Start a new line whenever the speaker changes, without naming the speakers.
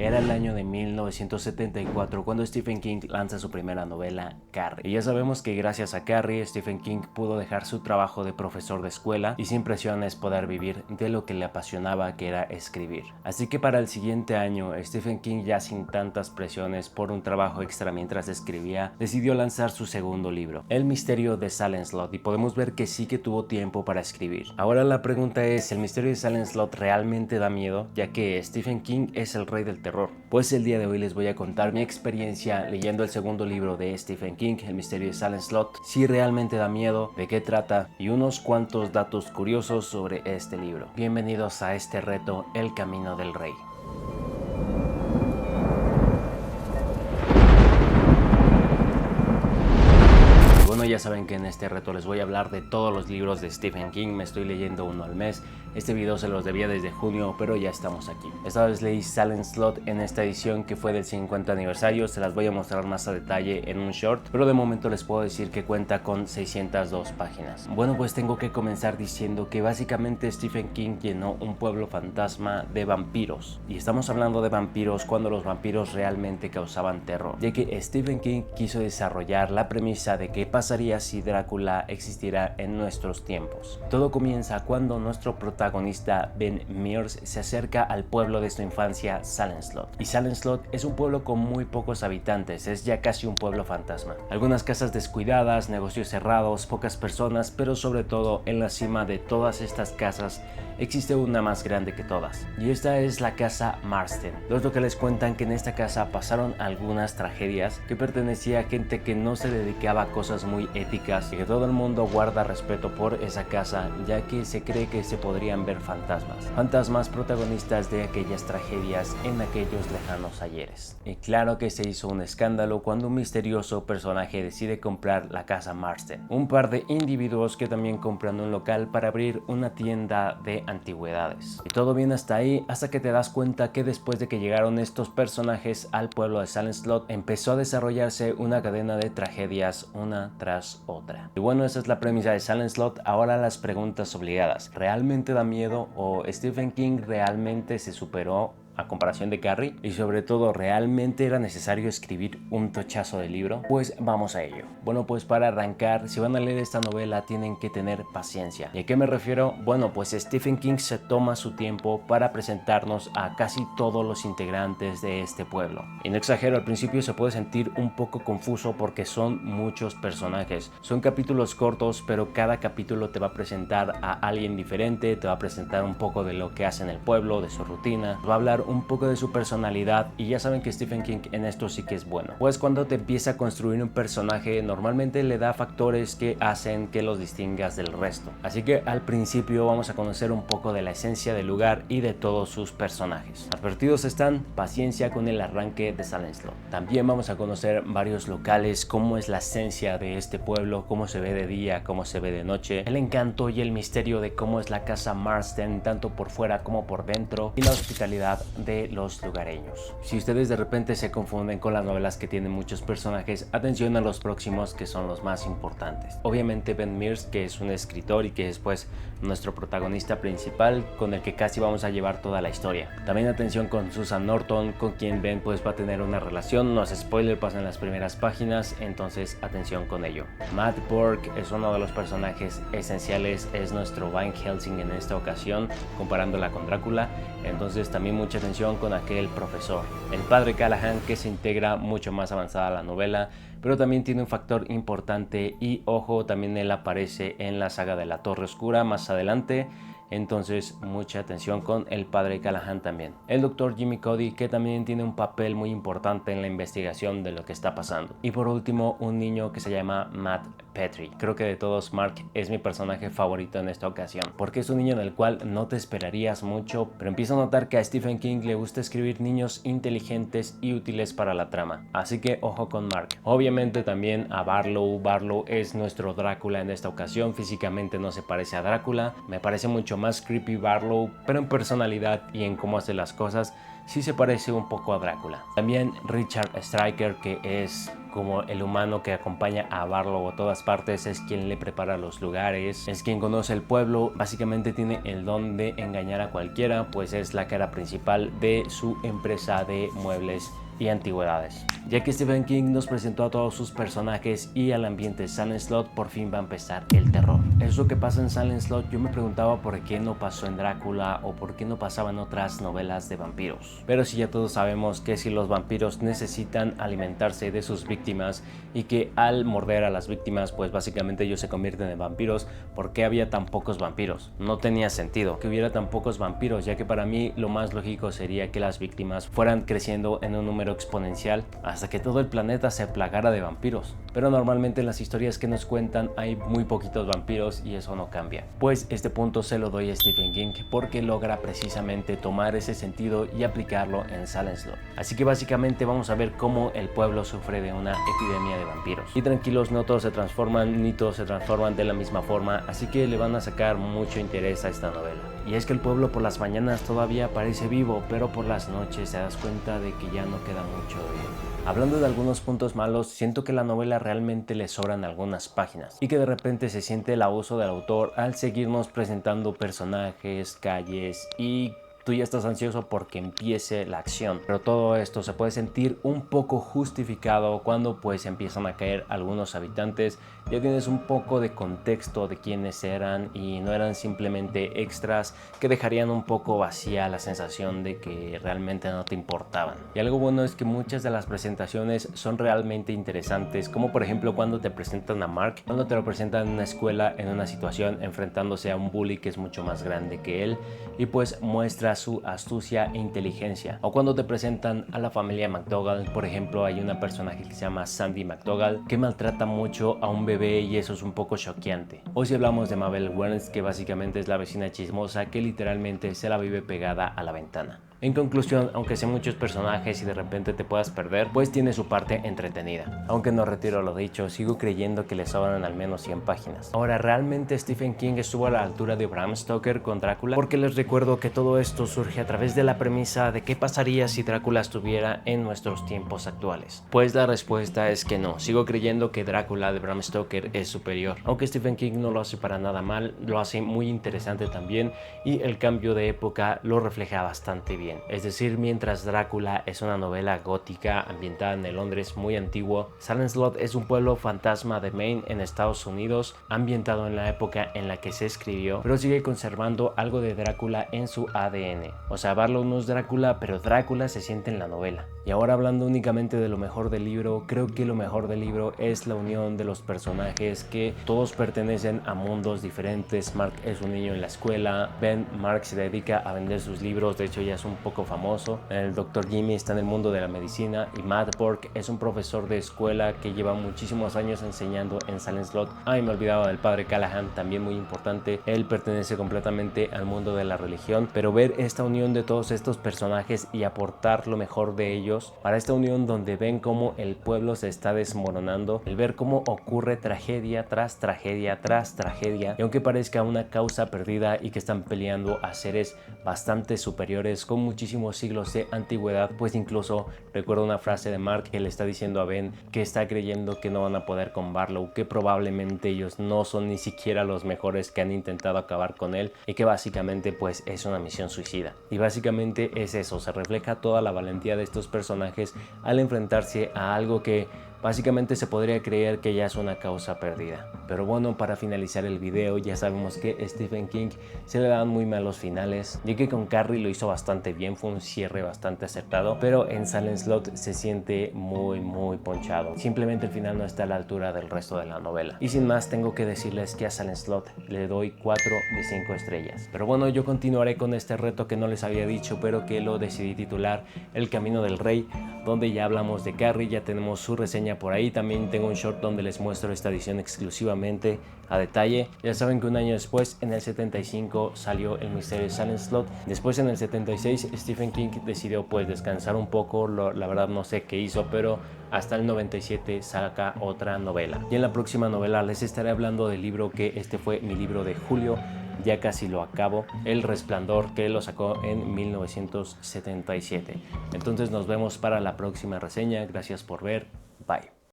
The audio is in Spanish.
Era el año de 1974 cuando Stephen King lanza su primera novela, Carrie. Y ya sabemos que gracias a Carrie, Stephen King pudo dejar su trabajo de profesor de escuela y sin presiones poder vivir de lo que le apasionaba, que era escribir. Así que para el siguiente año, Stephen King, ya sin tantas presiones por un trabajo extra mientras escribía, decidió lanzar su segundo libro, El misterio de Salem Slot, y podemos ver que sí que tuvo tiempo para escribir. Ahora la pregunta es, ¿el misterio de Salem Slot realmente da miedo? Ya que Stephen King es el rey del terror. Pues el día de hoy les voy a contar mi experiencia leyendo el segundo libro de Stephen King, El misterio de Salem Slot, si realmente da miedo, de qué trata y unos cuantos datos curiosos sobre este libro. Bienvenidos a este reto, El camino del rey. Bueno, ya saben que en este reto les voy a hablar de todos los libros de Stephen King. Me estoy leyendo uno al mes. Este video se los debía desde junio, pero ya estamos aquí. Esta vez leí Salem Slot en esta edición que fue del 50 aniversario. Se las voy a mostrar más a detalle en un short, pero de momento les puedo decir que cuenta con 602 páginas. Bueno, pues tengo que comenzar diciendo que básicamente Stephen King llenó un pueblo fantasma de vampiros. Y estamos hablando de vampiros cuando los vampiros realmente causaban terror, ya que Stephen King quiso desarrollar la premisa de qué pasaría si Drácula existiera en nuestros tiempos. Todo comienza cuando nuestro protagonista Ben Mears se acerca al pueblo de su infancia, Salem Slot. Y Salem Slot es un pueblo con muy pocos habitantes, es ya casi un pueblo fantasma. Algunas casas descuidadas, negocios cerrados, pocas personas, pero sobre todo en la cima de todas estas casas existe una más grande que todas. Y esta es la casa Marsden. Los locales cuentan que en esta casa pasaron algunas tragedias, que pertenecía a gente que no se dedicaba a cosas muy éticas y que todo el mundo guarda respeto por esa casa, ya que se cree que se podrían ver fantasmas protagonistas de aquellas tragedias en aquellos lejanos ayeres. Y claro que se hizo un escándalo cuando un misterioso personaje decide comprar la casa Marsden. Un par de individuos que también compran un local para abrir una tienda de antigüedades. Y todo bien hasta ahí, hasta que te das cuenta que después de que llegaron estos personajes al pueblo de Salem Slot, empezó a desarrollarse una cadena de tragedias una tras otra. Y bueno, esa es la premisa de Salem Slot. Ahora las preguntas obligadas. ¿Realmente da miedo o Stephen King realmente se superó a comparación de Carrie? Y sobre todo, ¿realmente era necesario escribir un tochazo de libro? Pues vamos a ello. Bueno, pues para arrancar, si van a leer esta novela tienen que tener paciencia. ¿Y a qué me refiero? Bueno, pues Stephen King se toma su tiempo para presentarnos a casi todos los integrantes de este pueblo. Y no exagero, al principio se puede sentir un poco confuso porque son muchos personajes. Son capítulos cortos, pero cada capítulo te va a presentar a alguien diferente, te va a presentar un poco de lo que hace en el pueblo, de su rutina, va a hablar un poco de su personalidad. Y ya saben que Stephen King en esto sí que es bueno, pues cuando te empieza a construir un personaje normalmente le da factores que hacen que los distingas del resto. Así que al principio vamos a conocer un poco de la esencia del lugar y de todos sus personajes. Advertidos están, paciencia con el arranque de Salem Slot. También vamos a conocer varios locales, cómo es la esencia de este pueblo, cómo se ve de día, cómo se ve de noche, el encanto y el misterio de cómo es la casa Marsden tanto por fuera como por dentro, y la hospitalidad de los lugareños. Si ustedes de repente se confunden con las novelas que tienen muchos personajes, atención a los próximos que son los más importantes. Obviamente Ben Mears, que es un escritor y que es pues nuestro protagonista principal, con el que casi vamos a llevar toda la historia. También atención con Susan Norton, con quien Ben pues va a tener una relación. No es spoiler, pasa en las primeras páginas, entonces atención con ello. Matt Burke es uno de los personajes esenciales, es nuestro Van Helsing en esta ocasión, comparándola con Drácula. Entonces también mucha atención con aquel profesor, el padre Callahan, que se integra mucho más avanzada a la novela, pero también tiene un factor importante. Y ojo, también él aparece en la saga de la Torre Oscura más adelante. Entonces mucha atención con el padre Callahan también. El doctor Jimmy Cody, que también tiene un papel muy importante en la investigación de lo que está pasando. Y por último, un niño que se llama Matt Petrie. Creo que de todos Mark es mi personaje favorito en esta ocasión, porque es un niño en el cual no te esperarías mucho, pero empiezo a notar que a Stephen King le gusta escribir niños inteligentes y útiles para la trama. Así que ojo con Mark. Obviamente también a Barlow. Barlow es nuestro Drácula en esta ocasión. Físicamente no se parece a Drácula, me parece mucho más creepy Barlow, pero en personalidad y en cómo hace las cosas sí se parece un poco a Drácula. También Richard Stryker, que es como el humano que acompaña a Barlow a todas partes, es quien le prepara los lugares, es quien conoce el pueblo, básicamente tiene el don de engañar a cualquiera, pues es la cara principal de su empresa de muebles y antigüedades. Ya que Stephen King nos presentó a todos sus personajes y al ambiente de Silent Slot, por fin va a empezar el terror. Eso que pasa en Silent Slot, yo me preguntaba por qué no pasó en Drácula o por qué no pasaba en otras novelas de vampiros. Pero si ya todos sabemos que si los vampiros necesitan alimentarse de sus víctimas y que al morder a las víctimas pues básicamente ellos se convierten en vampiros, ¿por qué había tan pocos vampiros? No tenía sentido que hubiera tan pocos vampiros, ya que para mí lo más lógico sería que las víctimas fueran creciendo en un número exponencial hasta que todo el planeta se plagara de vampiros. Pero normalmente en las historias que nos cuentan hay muy poquitos vampiros y eso no cambia. Pues este punto se lo doy a Stephen King porque logra precisamente tomar ese sentido y aplicarlo en Silent Slot. Así que básicamente vamos a ver cómo el pueblo sufre de una epidemia de vampiros. Y tranquilos, no todos se transforman ni todos se transforman de la misma forma, así que le van a sacar mucho interés a esta novela. Y es que el pueblo por las mañanas todavía parece vivo, pero por las noches te das cuenta de que ya no queda mucho de él. Hablando de algunos puntos malos, siento que la novela realmente le sobran algunas páginas y que de repente se siente el abuso del autor al seguirnos presentando personajes, calles y tú ya estás ansioso porque empiece la acción, pero todo esto se puede sentir un poco justificado cuando pues empiezan a caer algunos habitantes. Ya tienes un poco de contexto de quiénes eran y no eran simplemente extras que dejarían un poco vacía la sensación de que realmente no te importaban. Y algo bueno es que muchas de las presentaciones son realmente interesantes, como por ejemplo cuando te presentan a Mark, cuando te lo presentan en una escuela en una situación enfrentándose a un bully que es mucho más grande que él y pues muestra su astucia e inteligencia. O cuando te presentan a la familia McDougal, por ejemplo hay una personaje que se llama Sandy McDougal que maltrata mucho a un bebé y eso es un poco choqueante. O si hablamos de Mabel Werns, que básicamente es la vecina chismosa que literalmente se la vive pegada a la ventana. En conclusión, aunque sé muchos personajes y de repente te puedas perder, pues tiene su parte entretenida. Aunque no retiro lo dicho, sigo creyendo que le sobran al menos 100 páginas. Ahora, ¿realmente Stephen King estuvo a la altura de Bram Stoker con Drácula? Porque les recuerdo que todo esto surge a través de la premisa de qué pasaría si Drácula estuviera en nuestros tiempos actuales. Pues la respuesta es que no. Sigo creyendo que Drácula de Bram Stoker es superior. Aunque Stephen King no lo hace para nada mal, lo hace muy interesante también y el cambio de época lo refleja bastante bien. Es decir, mientras Drácula es una novela gótica ambientada en el Londres muy antiguo, Silent Slot es un pueblo fantasma de Maine en Estados Unidos, ambientado en la época en la que se escribió, pero sigue conservando algo de Drácula en su ADN. O sea, Barlow no es Drácula, pero Drácula se siente en la novela. Y ahora hablando únicamente de lo mejor del libro, creo que lo mejor del libro es la unión de los personajes que todos pertenecen a mundos diferentes. Mark es un niño en la escuela, Mark se dedica a vender sus libros, de hecho ya es un poco famoso. El Dr. Jimmy está en el mundo de la medicina y Matt Borg es un profesor de escuela que lleva muchísimos años enseñando en Silent Slot. Ay, me olvidaba del padre Callahan, también muy importante. Él pertenece completamente al mundo de la religión, pero ver esta unión de todos estos personajes y aportar lo mejor de ellos para esta unión donde ven cómo el pueblo se está desmoronando, el ver cómo ocurre tragedia tras tragedia tras tragedia, y aunque parezca una causa perdida y que están peleando a seres bastante superiores con muchísimos siglos de antigüedad, pues incluso recuerdo una frase de Mark que le está diciendo a Ben que está creyendo que no van a poder con Barlow, que probablemente ellos no son ni siquiera los mejores que han intentado acabar con él y que básicamente pues es una misión suicida. Y básicamente es eso, se refleja toda la valentía de estos personajes al enfrentarse a algo que básicamente se podría creer que ya es una causa perdida. Pero bueno, para finalizar el video, ya sabemos que Stephen King se le dan muy malos finales, ya que con Carrie lo hizo bastante bien, fue un cierre bastante acertado, pero en Silent Slot se siente muy ponchado. Simplemente el final no está a la altura del resto de la novela. Y sin más, tengo que decirles que a Silent Slot le doy 4 de 5 estrellas. Pero bueno, yo continuaré con este reto que no les había dicho, pero que lo decidí titular El Camino del Rey, donde ya hablamos de Carrie, ya tenemos su reseña por ahí. También tengo un short donde les muestro esta edición exclusivamente a detalle. Ya saben que un año después, en el 75, salió El Misterio de Silent Slot. Después, en el 76, Stephen King decidió pues descansar un poco. La verdad no sé qué hizo, pero hasta el 97 saca otra novela. Y en la próxima novela les estaré hablando del libro que este fue mi libro de julio. ya casi lo acabo. El Resplandor, que lo sacó en 1977. Entonces nos vemos para la próxima reseña. Gracias por ver. Bye.